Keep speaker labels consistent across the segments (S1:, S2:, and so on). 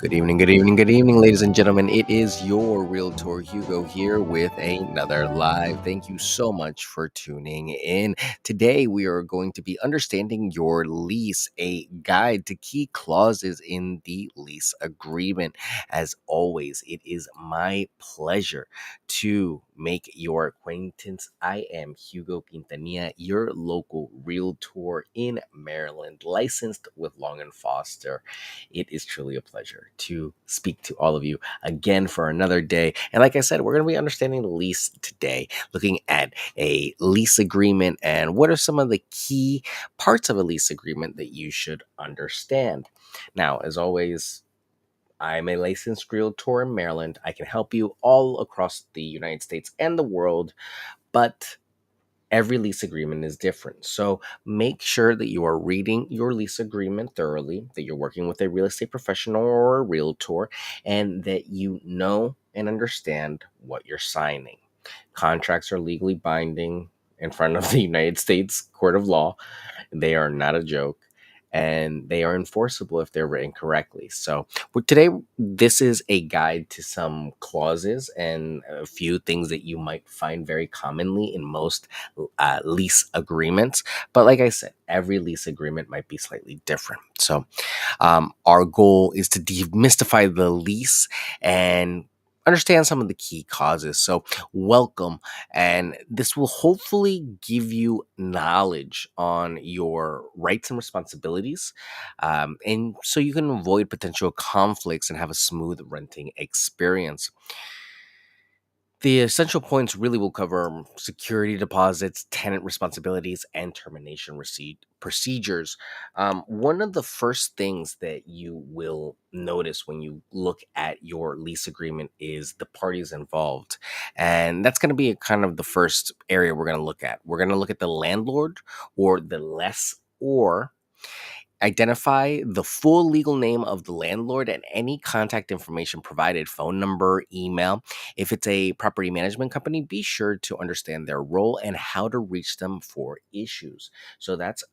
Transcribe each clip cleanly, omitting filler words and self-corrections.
S1: Good evening, ladies and gentlemen. It is your Realtor Hugo here with another live. Thank you so much for tuning in. Today, we are going to be understanding your lease, a guide to key clauses in the lease agreement. As always, it is my pleasure to make your acquaintance. I am Hugo Quintanilla, your local Realtor in Maryland, licensed with Long and Foster. It is truly a pleasure to speak to all of you again for another day. And like I said, we're going to be understanding the lease today, looking at a lease agreement and what are some of the key parts of a lease agreement that you should understand. Now, as always, I'm a licensed realtor in Maryland. I can help you all across the United States and the world, but every lease agreement is different. So make sure that you are reading your lease agreement thoroughly, that you're working with a real estate professional or a realtor, and that you know and understand what you're signing. Contracts are legally binding in front of the United States Court of Law. They are not a joke. And they are enforceable if they're written correctly. So, today, this is a guide to some clauses and a few things that you might find very commonly in most lease agreements. But like I said, every lease agreement might be slightly different. So, our goal is to demystify the lease and understand some of the key causes. So, welcome. And this will hopefully give you knowledge on your rights and responsibilities. And so you can avoid potential conflicts and have a smooth renting experience. The essential points really will cover security deposits, tenant responsibilities, and termination receipt procedures. One of the first things that you will notice when you look at your lease agreement is the parties involved. And that's going to be kind of the first area we're going to look at. We're going to look at the landlord or the lessor. Identify the full legal name of the landlord and any contact information provided, phone number, email. If it's a property management company, be sure to understand their role and how to reach them for issues. So that's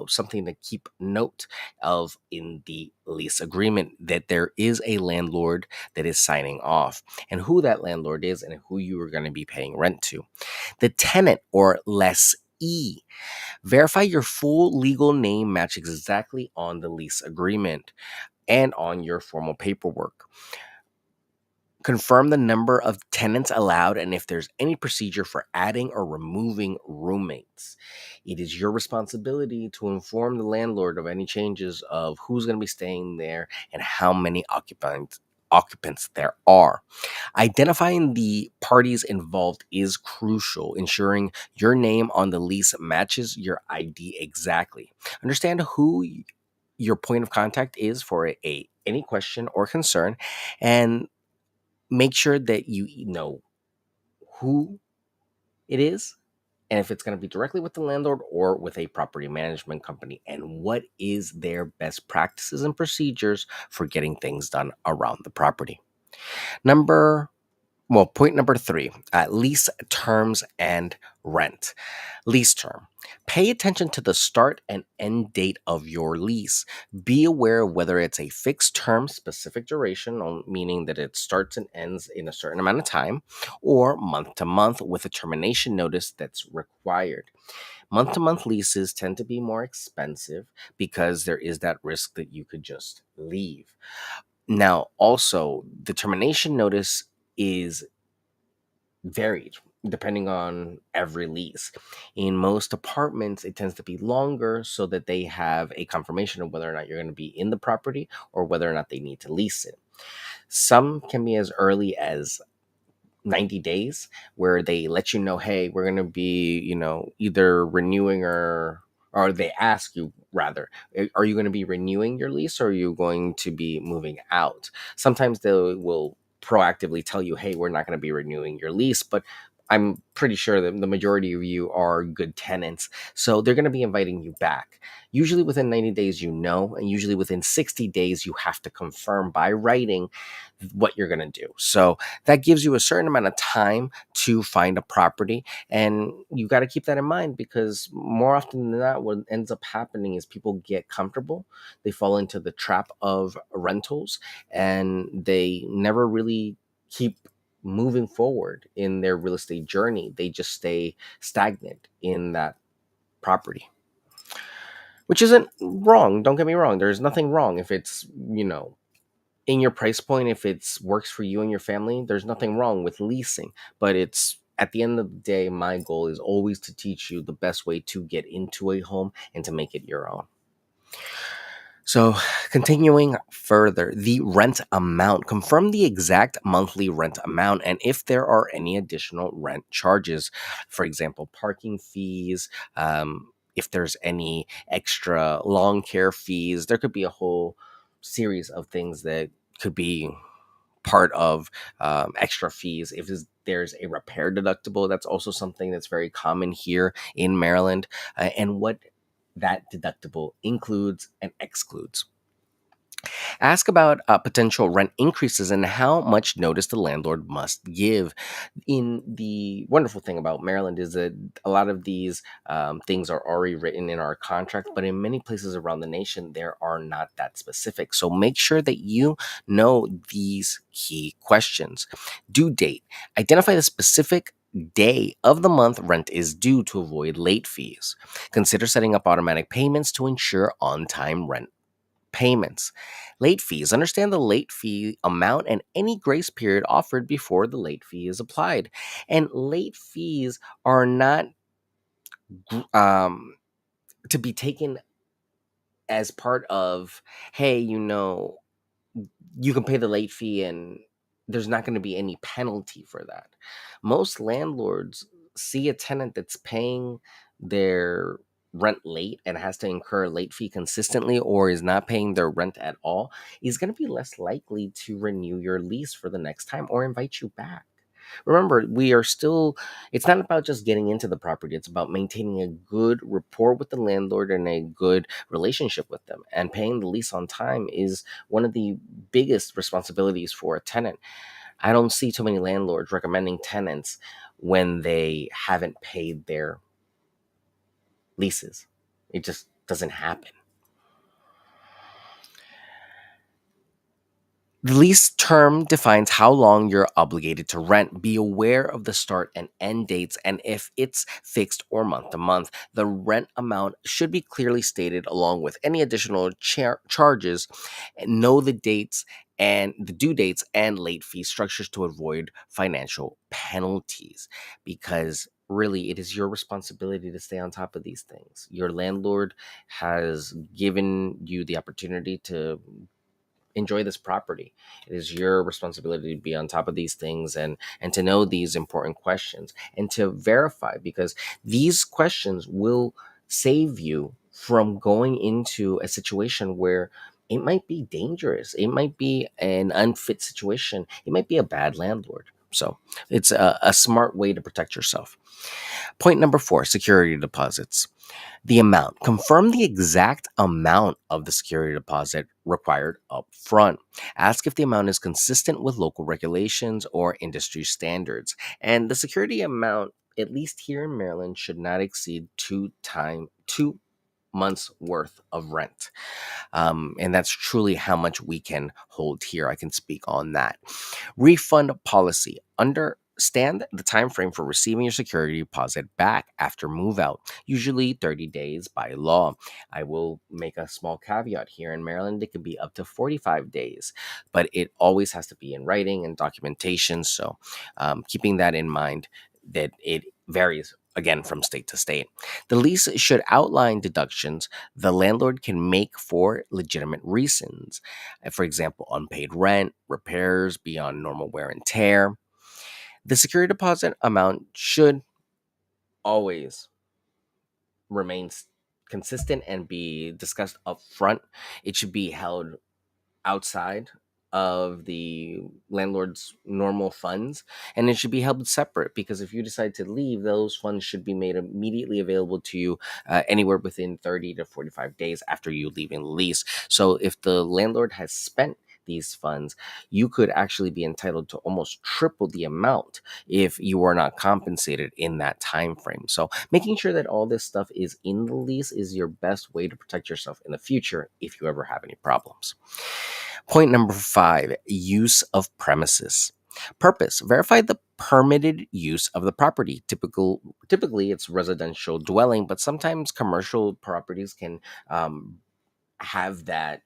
S1: something to keep note of in the lease agreement, that there is a landlord that is signing off and who that landlord is and who you are going to be paying rent to. The tenant or lessee. Verify your full legal name matches exactly on the lease agreement and on your formal paperwork. Confirm the number of tenants allowed and if there's any procedure for adding or removing roommates. It is your responsibility to inform the landlord of any changes of who's going to be staying there and how many occupants there are. Identifying the parties involved is crucial, ensuring your name on the lease matches your ID exactly. Understand who your point of contact is for any question or concern, and make sure that you know who it is and if it's going to be directly with the landlord or with a property management company, and what is their best practices and procedures for getting things done around the property. Point number three, lease terms and rent. Lease term. Pay attention to the start and end date of your lease. Be aware of whether it's a fixed term, specific duration, meaning that it starts and ends in a certain amount of time, or month to month with a termination notice that's required. Month to month leases tend to be more expensive because there is that risk that you could just leave. Now, also, the termination notice is varied depending on every lease. In most apartments, it tends to be longer so that they have a confirmation of whether or not you're going to be in the property or whether or not they need to lease it. Some can be as early as 90 days where they let you know, hey, we're going to be, either renewing or they ask you rather, are you going to be renewing your lease or are you going to be moving out? Sometimes they will proactively tell you, hey, we're not going to be renewing your lease, but I'm pretty sure that the majority of you are good tenants. So they're going to be inviting you back. Usually within 90 days, you know, and usually within 60 days, you have to confirm by writing what you're going to do. So that gives you a certain amount of time to find a property. And you got to keep that in mind, because more often than not, what ends up happening is people get comfortable. They fall into the trap of rentals, and they never really keep moving forward in their real estate journey. They just stay stagnant in that property, which isn't wrong. Don't get me wrong. There's nothing wrong if it's, in your price point, if it's works for you and your family, there's nothing wrong with leasing. But it's, at the end of the day, my goal is always to teach you the best way to get into a home and to make it your own. So, continuing further, the rent amount. Confirm the exact monthly rent amount and if there are any additional rent charges. For example, parking fees, if there's any extra lawn care fees. There could be a whole series of things that could be part of extra fees. If there's a repair deductible, that's also something that's very common here in Maryland, and what that deductible includes and excludes. Ask about potential rent increases and how much notice the landlord must give. In the wonderful thing about Maryland is that a lot of these things are already written in our contract, but in many places around the nation, there are not that specific. So make sure that you know these key questions. Due date. Identify the specific day of the month rent is due to avoid late fees. Consider setting up automatic payments to ensure on time rent payments. Late fees. Understand the late fee amount and any grace period offered before the late fee is applied. And late fees are not um, to be taken as part of, hey, you can pay the late fee and there's not going to be any penalty for that. Most landlords see a tenant that's paying their rent late and has to incur a late fee consistently, or is not paying their rent at all, is going to be less likely to renew your lease for the next time or invite you back. Remember, we are still, it's not about just getting into the property. It's about maintaining a good rapport with the landlord and a good relationship with them. And paying the lease on time is one of the biggest responsibilities for a tenant. I don't see too many landlords recommending tenants when they haven't paid their leases. It just doesn't happen. The lease term defines how long you're obligated to rent. Be aware of the start and end dates and if it's fixed or month to month. The rent amount should be clearly stated along with any additional charges. And know the dates and the due dates and late fee structures to avoid financial penalties, because really it is your responsibility to stay on top of these things. Your landlord has given you the opportunity to enjoy this property. It is your responsibility to be on top of these things and to know these important questions and to verify, because these questions will save you from going into a situation where it might be dangerous. It might be an unfit situation. It might be a bad landlord. So it's a smart way to protect yourself. Point number 4, security deposits. The amount. Confirm the exact amount of the security deposit required up front. Ask if the amount is consistent with local regulations or industry standards. And the security amount, at least here in Maryland, should not exceed 2 months worth of rent. And that's truly how much we can hold here. I can speak on that. Refund policy. Understand the time frame for receiving your security deposit back after move out, usually 30 days by law. I will make a small caveat here. In Maryland, it can be up to 45 days, but it always has to be in writing and documentation. So keeping that in mind, that it varies again from state to state. The lease should outline deductions the landlord can make for legitimate reasons. For example, unpaid rent, repairs beyond normal wear and tear. The security deposit amount should always remain consistent and be discussed up front. It should be held outside of the landlord's normal funds, and it should be held separate, because if you decide to leave, those funds should be made immediately available to you anywhere within 30 to 45 days after you leaving the lease. So if the landlord has spent these funds, you could actually be entitled to almost triple the amount if you are not compensated in that time frame. So making sure that all this stuff is in the lease is your best way to protect yourself in the future if you ever have any problems. Point number 5, use of premises. Purpose: verify the permitted use of the property. Typically, it's residential dwelling, but sometimes commercial properties can have that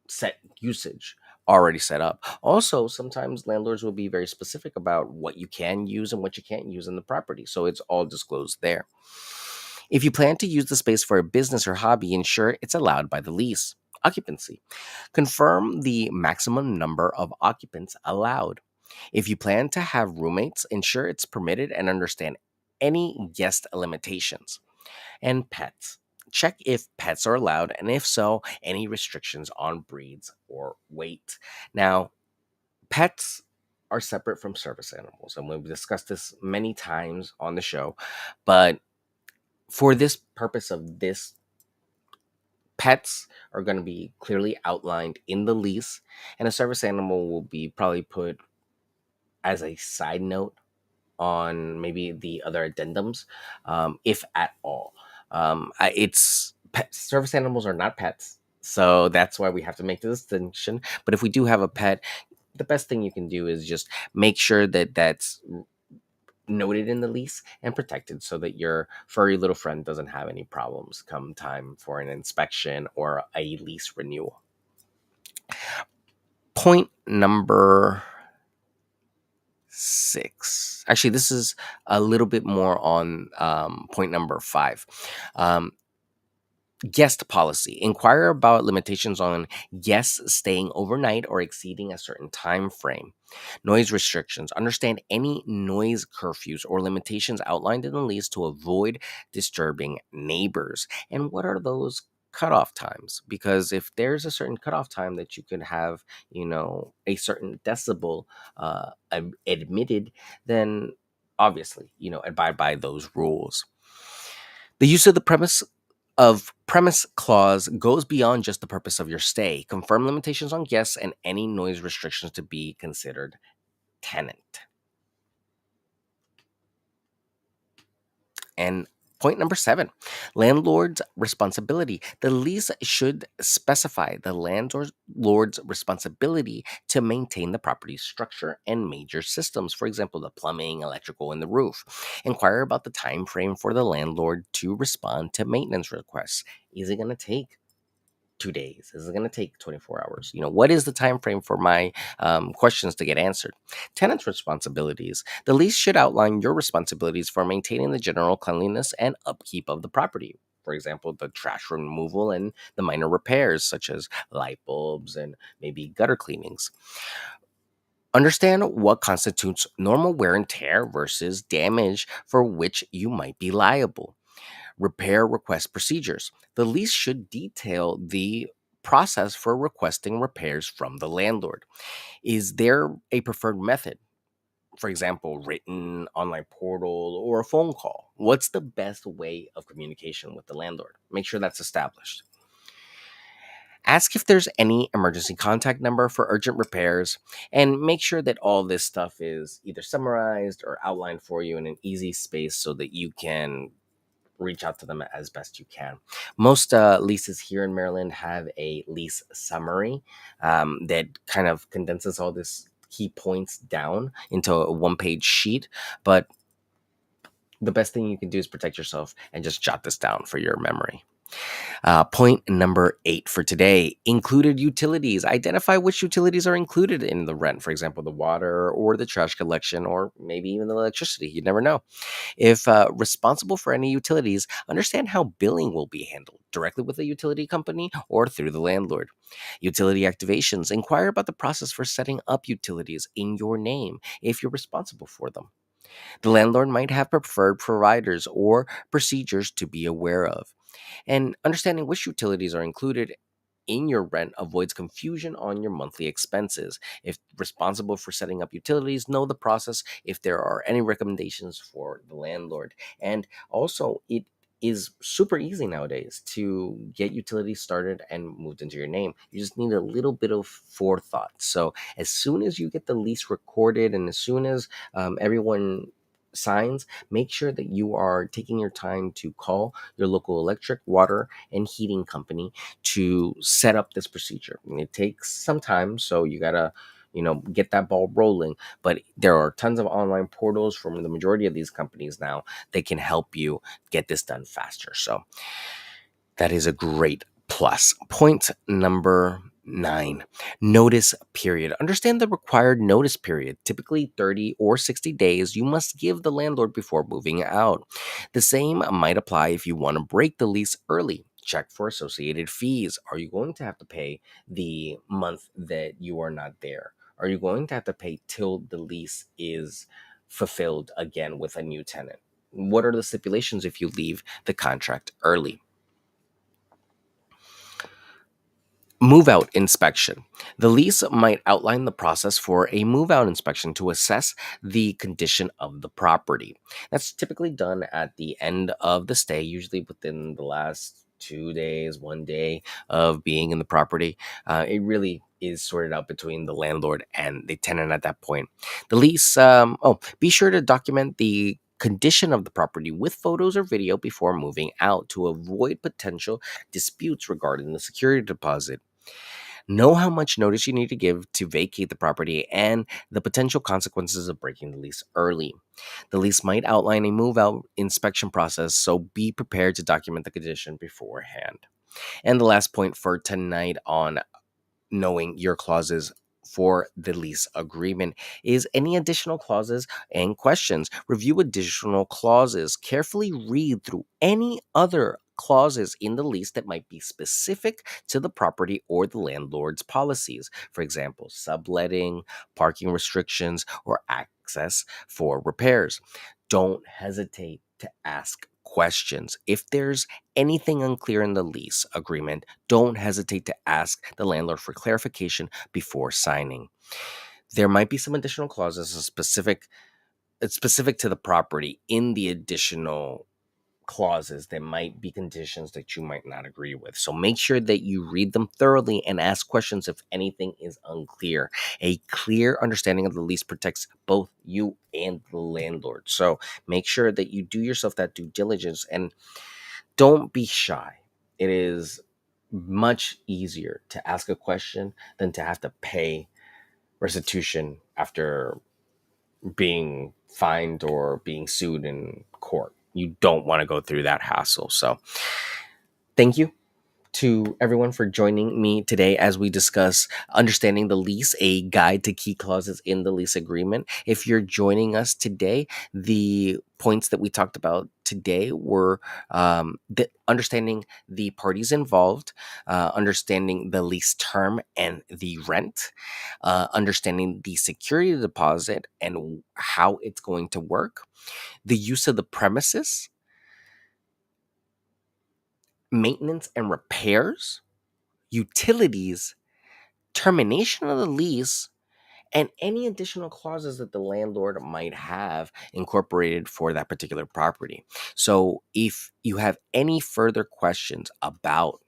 S1: set usage already set up. Also, sometimes landlords will be very specific about what you can use and what you can't use in the property, so it's all disclosed there. If you plan to use the space for a business or hobby, ensure it's allowed by the lease. Occupancy: confirm the maximum number of occupants allowed. If you plan to have roommates, ensure it's permitted and understand any guest limitations. And pets: check if pets are allowed, and if so, any restrictions on breeds or weight. Now, pets are separate from service animals, and we've discussed this many times on the show, but for this purpose of this, pets are going to be clearly outlined in the lease, and a service animal will be probably put as a side note on maybe the other addendums, if at all. Service animals are not pets, so that's why we have to make the distinction. But if we do have a pet, the best thing you can do is just make sure that that's noted in the lease and protected, so that your furry little friend doesn't have any problems come time for an inspection or a lease renewal. Point number 6. Actually, this is a little bit more on point number 5. Um, Guest policy: inquire about limitations on guests staying overnight or exceeding a certain time frame. Noise restrictions: understand any noise curfews or limitations outlined in the lease to avoid disturbing neighbors. And what are those cutoff times? Because if there's a certain cutoff time that you could have, a certain decibel admitted, then obviously, abide by those rules. The use of the premise clause goes beyond just the purpose of your stay. Confirm limitations on guests and any noise restrictions to be considered tenant. And point number 7, landlord's responsibility. The lease should specify the landlord's responsibility to maintain the property's structure and major systems, for example, the plumbing, electrical, and the roof. Inquire about the time frame for the landlord to respond to maintenance requests. Is it going to take 2 days? Is it going to take 24 hours? What is the time frame for my questions to get answered? Tenant's responsibilities: the lease should outline your responsibilities for maintaining the general cleanliness and upkeep of the property. For example, the trash removal and the minor repairs, such as light bulbs and maybe gutter cleanings. Understand what constitutes normal wear and tear versus damage for which you might be liable. Repair request procedures: the lease should detail the process for requesting repairs from the landlord. Is there a preferred method? For example, written, online portal, or a phone call? What's the best way of communication with the landlord? Make sure that's established. Ask if there's any emergency contact number for urgent repairs, and make sure that all this stuff is either summarized or outlined for you in an easy space so that you can reach out to them as best you can. Most leases here in Maryland have a lease summary that kind of condenses all this key points down into a one-page sheet. But the best thing you can do is protect yourself and just jot this down for your memory. Point number 8 for today: included utilities. Identify which utilities are included in the rent. For example, the water or the trash collection, or maybe even the electricity. You never know. If responsible for any utilities, understand how billing will be handled: directly with the utility company or through the landlord. Utility activations: inquire about the process for setting up utilities in your name if you're responsible for them. The landlord might have preferred providers or procedures to be aware of. And understanding which utilities are included in your rent avoids confusion on your monthly expenses. If responsible for setting up utilities, know the process if there are any recommendations for the landlord. And also, it is super easy nowadays to get utilities started and moved into your name. You just need a little bit of forethought. So as soon as you get the lease recorded and as soon as everyone signs, make sure that you are taking your time to call your local electric, water, and heating company to set up this procedure. And it takes some time, so you gotta get that ball rolling. But there are tons of online portals from the majority of these companies now that can help you get this done faster. So that is a great plus. Point number 9, notice period. Understand the required notice period, typically 30 or 60 days, you must give the landlord before moving out. The same might apply if you want to break the lease early. Check for associated fees. Are you going to have to pay the month that you are not there? Are you going to have to pay till the lease is fulfilled again with a new tenant? What are the stipulations if you leave the contract early? Move out inspection. The lease might outline the process for a move out inspection to assess the condition of the property. That's typically done at the end of the stay, usually within the last 2 days, 1 day of being in the property. It really is sorted out between the landlord and the tenant at that point. The lease, be sure to document the condition of the property with photos or video before moving out to avoid potential disputes regarding the security deposit. Know how much notice you need to give to vacate the property and the potential consequences of breaking the lease early. The lease might outline a move out inspection process, so be prepared to document the condition beforehand. And the last point for tonight on knowing your clauses for the lease agreement is any additional clauses and questions. Review additional clauses. Carefully read through any other clauses in the lease that might be specific to the property or the landlord's policies. For example, subletting, parking restrictions, or access for repairs. Don't hesitate to ask questions. If there's anything unclear in the lease agreement, don't hesitate to ask the landlord for clarification before signing. There might be some additional clauses specific to the property in the additional clauses. There might be conditions that you might not agree with. So make sure that you read them thoroughly and ask questions if anything is unclear. A clear understanding of the lease protects both you and the landlord. So make sure that you do yourself that due diligence and don't be shy. It is much easier to ask a question than to have to pay restitution after being fined or being sued in court. You don't want to go through that hassle. So, thank you to everyone for joining me today as we discuss Understanding the Lease, a guide to key clauses in the lease agreement. If you're joining us today, the points that we talked about today were understanding the parties involved, understanding the lease term and the rent, understanding the security deposit and how it's going to work, the use of the premises, maintenance and repairs, utilities, termination of the lease, and any additional clauses that the landlord might have incorporated for that particular property. So, if you have any further questions about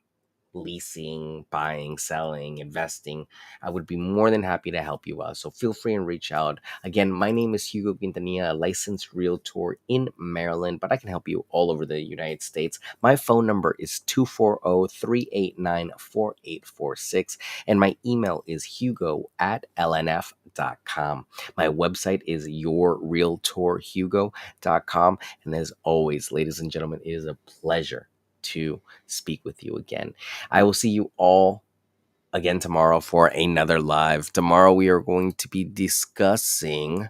S1: leasing, buying, selling, investing, I would be more than happy to help you out. So feel free and reach out. Again, my name is Hugo Quintanilla, a licensed realtor in Maryland, but I can help you all over the United States. My phone number is 240-389-4846, and my email is hugo@lnf.com. My website is yourrealtorhugo.com. And as always, ladies and gentlemen, it is a pleasure to speak with you again. I will see you all again tomorrow for another live. Tomorrow we are going to be discussing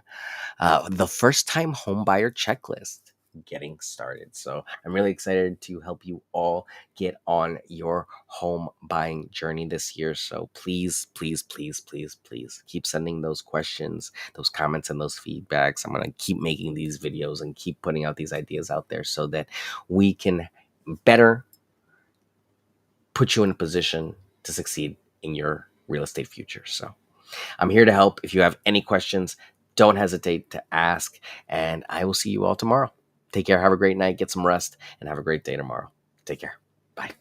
S1: the first time homebuyer checklist, getting started. So I'm really excited to help you all get on your home buying journey this year. So please, please, please, please, please keep sending those questions, those comments, and those feedbacks. I'm going to keep making these videos and keep putting out these ideas out there so that we can better put you in a position to succeed in your real estate future. So I'm here to help. If you have any questions, don't hesitate to ask, and I will see you all tomorrow. Take care. Have a great night. Get some rest, and have a great day tomorrow. Take care. Bye.